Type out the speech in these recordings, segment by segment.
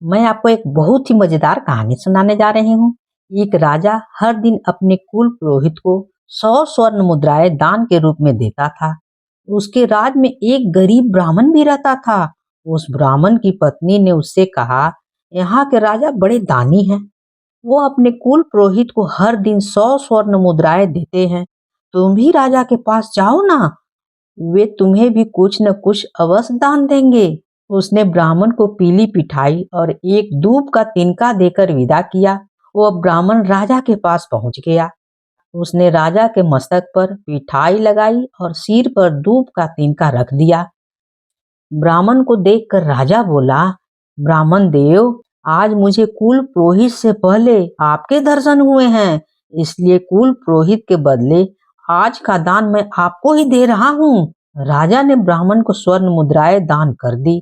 मैं आपको एक बहुत ही मजेदार कहानी सुनाने जा रही हूँ। एक राजा हर दिन अपने कुल पुरोहित को 100 स्वर्ण मुद्राएं दान के रूप में देता था। उसके राज में एक गरीब ब्राह्मण भी रहता था। उस ब्राह्मण की पत्नी ने उससे कहा, यहाँ के राजा बड़े दानी हैं। वो अपने कुल पुरोहित को हर दिन 100 स्वर्ण मुद्राएं देते हैं। तुम भी राजा के पास जाओ ना, वे तुम्हें भी कुछ न कुछ अवश्य दान देंगे। उसने ब्राह्मण को पीली पिठाई और एक दूब का तिनका देकर विदा किया। वह ब्राह्मण राजा के पास पहुंच गया। उसने राजा के मस्तक पर पिठाई लगाई और सिर पर दूब का तिनका रख दिया। ब्राह्मण को देखकर राजा बोला, ब्राह्मण देव, आज मुझे कुल पुरोहित से पहले आपके दर्शन हुए हैं, इसलिए कुल पुरोहित के बदले आज का दान मैं आपको ही दे रहा हूँ। राजा ने ब्राह्मण को स्वर्ण मुद्राएं दान कर दी।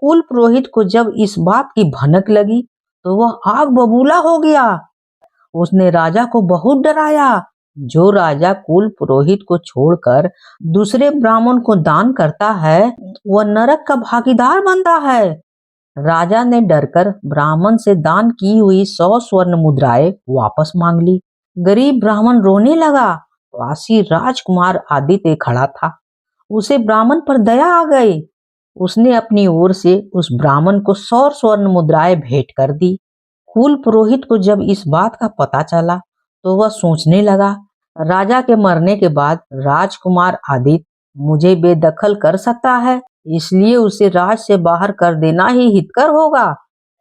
कुल पुरोहित को जब इस बात की भनक लगी तो वह आग बबूला हो गया। उसने राजा को बहुत डराया। जो राजा कुल पुरोहित को छोड़कर दूसरे ब्राह्मण को दान करता है, वह नरक का भागीदार बनता है। राजा ने डरकर ब्राह्मण से दान की हुई 100 स्वर्ण मुद्राएं वापस मांग ली। गरीब ब्राह्मण रोने लगा। वासी राजकुमार आदित्य खड़ा था। उसे ब्राह्मण पर दया आ गई। उसने अपनी ओर से उस ब्राह्मण को 100 स्वर्ण मुद्राएं भेंट कर दी। कुल पुरोहित को जब इस बात का पता चला तो वह सोचने लगा, राजा के मरने के बाद राजकुमार आदित्य मुझे बेदखल कर सकता है, इसलिए उसे राज से बाहर कर देना ही हितकर होगा।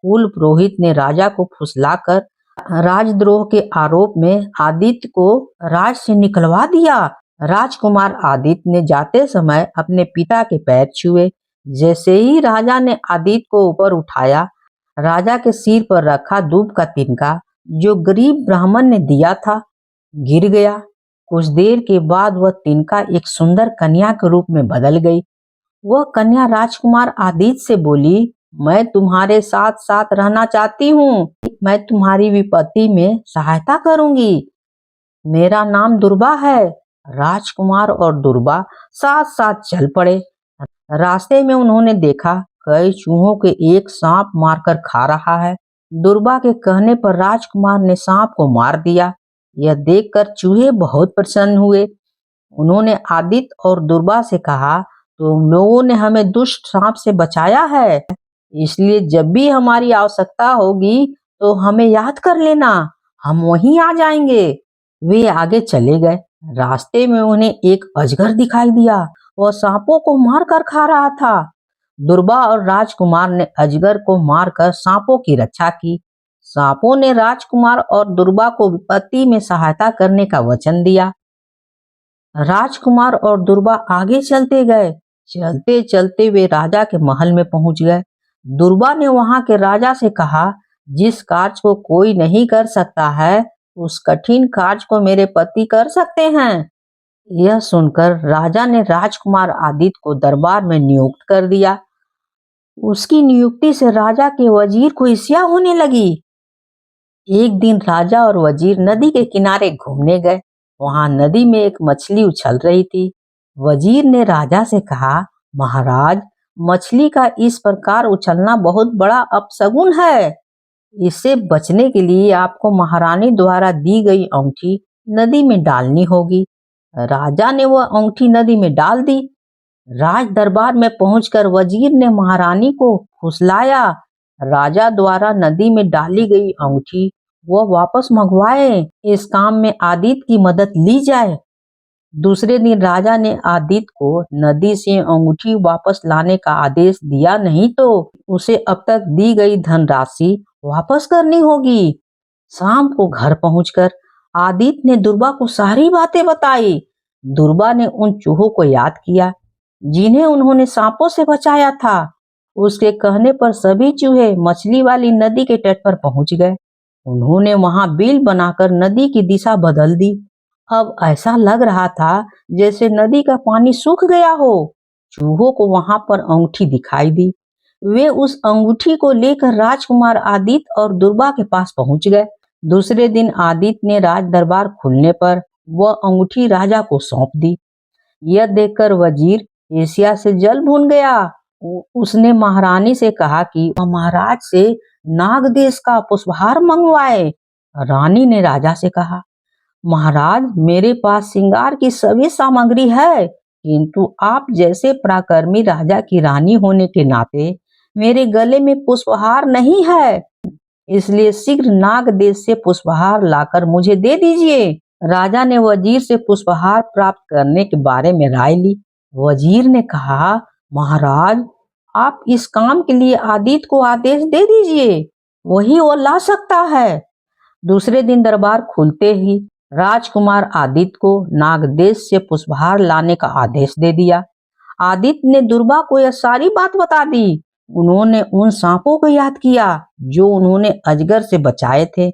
कुल पुरोहित ने राजा को फुसलाकर राजद्रोह के आरोप में आदित्य को राज से निकलवा दिया। राजकुमार आदित्य ने जाते समय अपने पिता के पैर छुए। जैसे ही राजा ने आदित्य को ऊपर उठाया, राजा के सिर पर रखा दूब का तिनका जो गरीब ब्राह्मण ने दिया था गिर गया। कुछ देर के बाद वह तिनका एक सुंदर कन्या के रूप में बदल गई। वह कन्या राजकुमार आदित्य से बोली, मैं तुम्हारे साथ साथ रहना चाहती हूँ। मैं तुम्हारी विपत्ति में सहायता करूंगी। मेरा नाम दुर्बा है। राजकुमार और दुर्बा साथ साथ चल पड़े। रास्ते में उन्होंने देखा कई चूहों के एक सांप मारकर खा रहा है। दुर्बा के कहने पर राजकुमार ने सांप को मार दिया। यह देखकर चूहे बहुत प्रसन्न हुए। उन्होंने आदित्य और दुर्बा से कहा, तुम लोगों ने हमें दुष्ट सांप से बचाया है, इसलिए जब भी हमारी आवश्यकता होगी तो हमें याद कर लेना, हम वहीं आ जाएंगे। वे आगे चले गए। रास्ते में उन्हें एक अजगर दिखाई दिया। वह सांपों को मारकर खा रहा था। दुर्बा और राजकुमार ने अजगर को मारकर सांपों की रक्षा की। सांपों ने राजकुमार और दुर्बा को विपत्ति में सहायता करने का वचन दिया। राजकुमार और दुर्बा आगे चलते गए। चलते चलते वे राजा के महल में पहुंच गए। दुर्बा ने वहां के राजा से कहा, जिस कार्य को कोई नहीं कर सकता है, उस कठिन कार्य को मेरे पति कर सकते हैं। यह सुनकर राजा ने राजकुमार आदित्य को दरबार में नियुक्त कर दिया। उसकी नियुक्ति से राजा के वजीर को ईर्ष्या होने लगी। एक दिन राजा और वजीर नदी के किनारे घूमने गए। वहां नदी में एक मछली उछल रही थी। वजीर ने राजा से कहा, महाराज, मछली का इस प्रकार उछलना बहुत बड़ा अपशगुन है। इससे बचने के लिए आपको महारानी द्वारा दी गई अंगूठी नदी में डालनी होगी। राजा ने वह अंगूठी नदी में डाल दी। राज दरबार में पहुंचकर वजीर ने महारानी को फुसलाया। राजा द्वारा नदी में डाली गई अंगूठी वह वापस मंगवाए। इस काम में आदित्य की मदद ली जाए। दूसरे दिन राजा ने आदित्य को नदी से अंगूठी वापस लाने का आदेश दिया, नहीं तो उसे अब तक दी गई धनराशि वापस करनी होगी। शाम को घर पहुंचकर आदित्य ने दुर्बा को सारी बातें बताई। दुर्बा ने उन चूहों को याद किया जिन्हें उन्होंने सांपों से बचाया था। उसके कहने पर सभी चूहे मछली वाली नदी के तट पर पहुंच गए। उन्होंने वहां बिल बनाकर नदी की दिशा बदल दी। अब ऐसा लग रहा था जैसे नदी का पानी सूख गया हो। चूहों को वहां पर अंगूठी दिखाई दी। वे उस अंगूठी को लेकर राजकुमार आदित्य और दुर्बा के पास पहुंच गए। दूसरे दिन आदित्य ने राज दरबार खुलने पर वह अंगूठी राजा को सौंप दी। यह देखकर वजीर ईर्ष्या से जल भून गया। उसने महारानी से कहा कि वह महाराज से नाग देश का पुष्पहार मंगवाए। रानी ने राजा से कहा, महाराज, मेरे पास श्रृंगार की सभी सामग्री है, किंतु आप जैसे पराक्रमी राजा की रानी होने के नाते मेरे गले में पुष्पहार नहीं है, इसलिए शीघ्र नाग देश से पुष्पहार लाकर मुझे दे दीजिए। राजा ने वजीर से पुष्पहार प्राप्त करने के बारे में राय ली। वजीर ने कहा, महाराज, आप इस काम के लिए आदित्य को आदेश दे दीजिए, वही वो ला सकता है। दूसरे दिन दरबार खुलते ही राजकुमार आदित्य को नागदेश से पुष्पहार लाने का आदेश दे दिया। आदित्य ने दुर्वा को यह सारी बात बता दी। उन्होंने उन सांपों को याद किया जो उन्होंने अजगर से बचाए थे।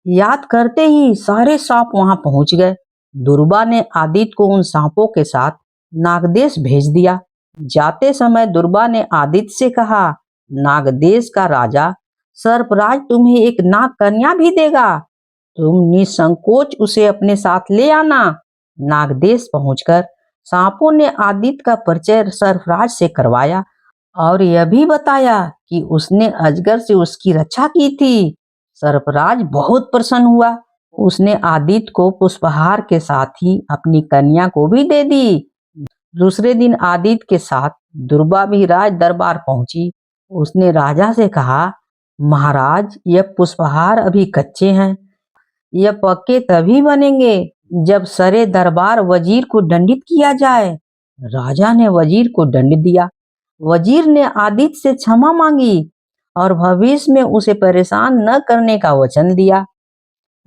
याद करते ही सारे सांप वहां पहुंच गए। दुर्वा ने आदित्य को उन सांपों के साथ नागदेश भेज दिया। जाते समय दुर्वा ने आदित्य से कहा, नागदेश का राजा सर्पराज तुम्हें एक नाग कन्या भी देगा, तुम निसंकोच उसे अपने साथ ले आना। नागदेश पहुंचकर सांपों ने आदित्य का परिचय सर्पराज से करवाया और यह भी बताया कि उसने अजगर से उसकी रक्षा की थी। सर्पराज बहुत प्रसन्न हुआ। उसने आदित्य को पुष्पहार के साथ ही अपनी कन्या को भी दे दी। दूसरे दिन आदित्य के साथ दुर्वा भी राज दरबार पहुंची। उसने राजा से कहा, महाराज, यह पुष्पहार अभी कच्चे हैं, यह पक्के तभी बनेंगे जब सरे दरबार वजीर को दंडित किया जाए। राजा ने वजीर को दंड दिया। वजीर ने आदित्य से क्षमा मांगी और भविष्य में उसे परेशान न करने का वचन दिया।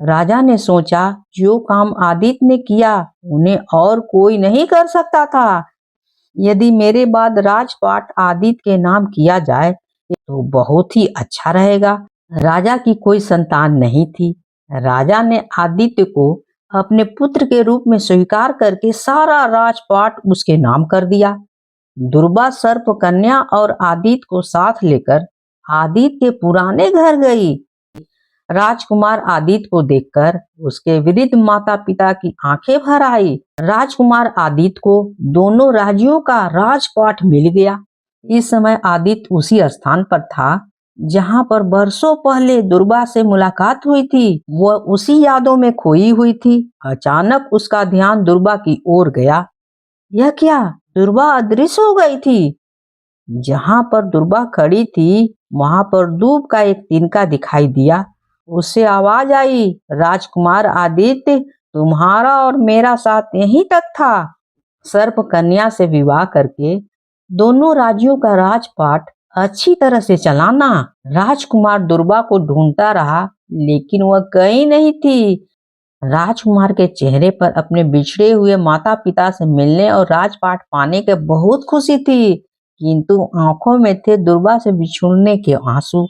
राजा ने सोचा, जो काम आदित्य ने किया उन्हें और कोई नहीं कर सकता था। यदि मेरे बाद राजपाट आदित्य के नाम किया जाए तो बहुत ही अच्छा रहेगा। राजा की कोई संतान नहीं थी। राजा ने आदित्य को अपने पुत्र के रूप में स्वीकार करके सारा राजपाट उसके नाम कर दिया। दुर्वा सर्प कन्या और आदित्य को साथ लेकर आदित्य के पुराने घर गई। राजकुमार आदित्य को देखकर उसके वृद्ध माता पिता की आंखें भर आई। राजकुमार आदित्य को दोनों राज्यों का राजपाट मिल गया। इस समय आदित्य उसी स्थान पर था जहां पर बरसों पहले दुर्वा से मुलाकात हुई थी। वह उसी यादों में खोई हुई थी। अचानक उसका ध्यान दुर्वा की ओर गया। यह क्या? दुर्वा अदृश्य हो गई थी। जहां पर दुर्वा खड़ी थी वहां पर दूब का एक तिनका दिखाई दिया। उससे आवाज आई, राजकुमार आदित्य, तुम्हारा और मेरा साथ यहीं तक था। सर्प कन्या से विवाह करके दोनों राज्यों का राजपाट अच्छी तरह से चलाना। राजकुमार दुर्वा को ढूंढता रहा लेकिन वह कहीं नहीं थी। राजकुमार के चेहरे पर अपने बिछड़े हुए माता पिता से मिलने और राजपाट पाने के बहुत खुशी थी, किंतु आंखों में थे दुर्वा से बिछुड़ने के आंसू।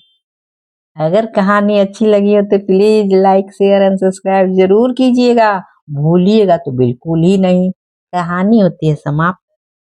अगर कहानी अच्छी लगी हो तो please like, share and subscribe जरूर कीजिएगा। भूलिएगा तो बिल्कुल ही नहीं। कहानी होती है समाप्त।